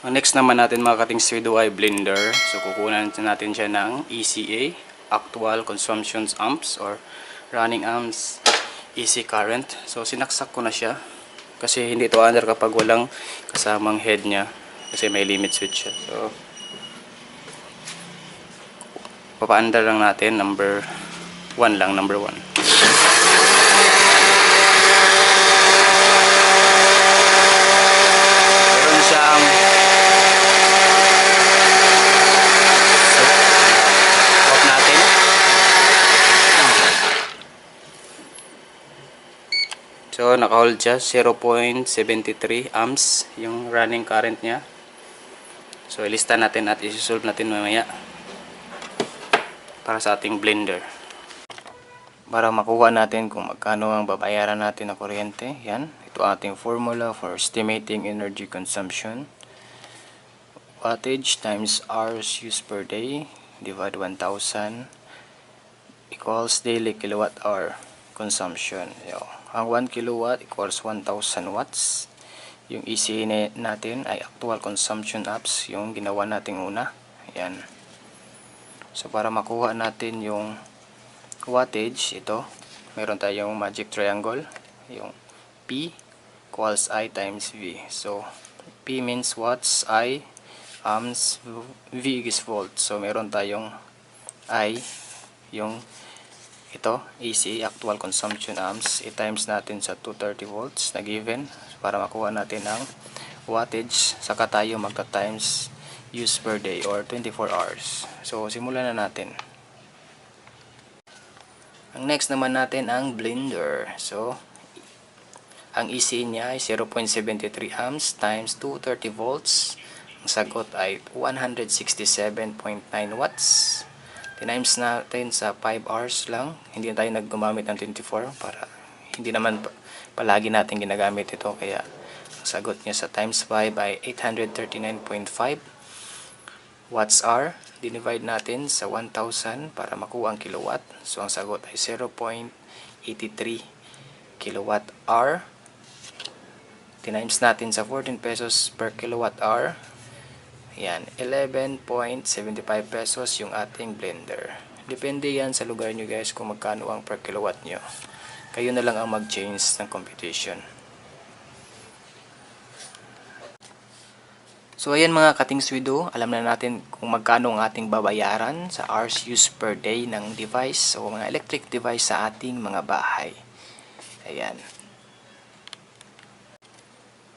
Ang next naman natin mga kating swidyo ay blender. So kukunan natin siya ng ECA, actual consumption amps or running amps, AC current. So sinaksak ko na siya kasi hindi ito under kapag walang kasamang head niya kasi may limit switch siya. So papaandar lang natin, number 1 lang, number 1. Meron siyang off natin. So naka-hold siya, 0.73 amps yung running current niya. So ilista natin at isi-solve natin mamaya para sa ating blender. Para makuha natin kung magkano ang babayaran natin na kuryente, yan. Ito ating formula for estimating energy consumption. Wattage times hours used per day divide 1,000 equals daily kilowatt hour consumption. Ang 1 kilowatt equals 1,000 watts. Yung ECA natin ay actual consumption apps, yung ginawa natin una. Ayan. So para makuha natin yung wattage, ito, meron tayong magic triangle. Yung P equals I times V. So P means watts, I amps, V is volt. So meron tayong I, yung ito, AC, actual consumption amps, i-times natin sa 230 volts na given para makuha natin ang wattage, saka tayo magta-times use per day or 24 hours. So, simulan na natin. Ang next naman natin ang blender. So, ang EC niya ay 0.73 amps times 230 volts. Ang sagot ay 167.9 watts. Times natin sa 5 hours lang. Hindi na tayo naggumamit ng 24 para hindi naman palagi natin ginagamit ito. Kaya ang sagot niya sa times 5 ay 839.5 watts hour. Dinivide natin sa 1,000 para makuha ang kilowatt. So ang sagot ay 0.83 kilowatt hour. Times natin sa 14 pesos per kilowatt hour. Yan, 11.75 pesos yung ating blender. Depende yan sa lugar nyo guys kung magkano ang per kilowatt nyo. Kayo na lang ang mag-change ng computation. So ayan mga kating swidyo, alam na natin kung magkano ang ating babayaran sa hours used per day ng device o mga electric device sa ating mga bahay. Ayan.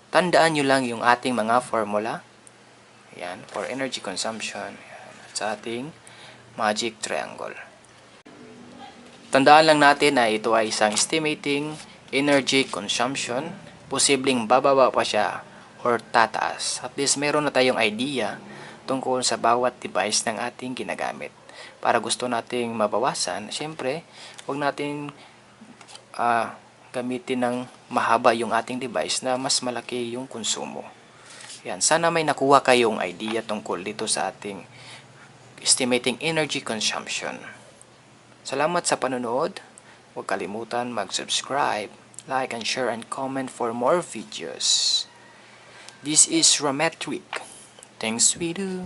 Tandaan nyo lang yung ating mga formula. Ayan, for energy consumption. Ayan, sa ating magic triangle. Tandaan lang natin na ito ay isang estimating energy consumption. Posibleng bababa pa siya or tataas. At least meron na tayong idea tungkol sa bawat device ng ating ginagamit. Para gusto nating mabawasan, syempre, huwag nating gamitin ng mahaba yung ating device na mas malaki yung konsumo. Yan, sana may nakuha kayong idea tungkol dito sa ating estimating energy consumption. Salamat sa panonood. Huwag kalimutan mag-subscribe, like and share and comment for more videos. This is Rametric. Thanks, we do.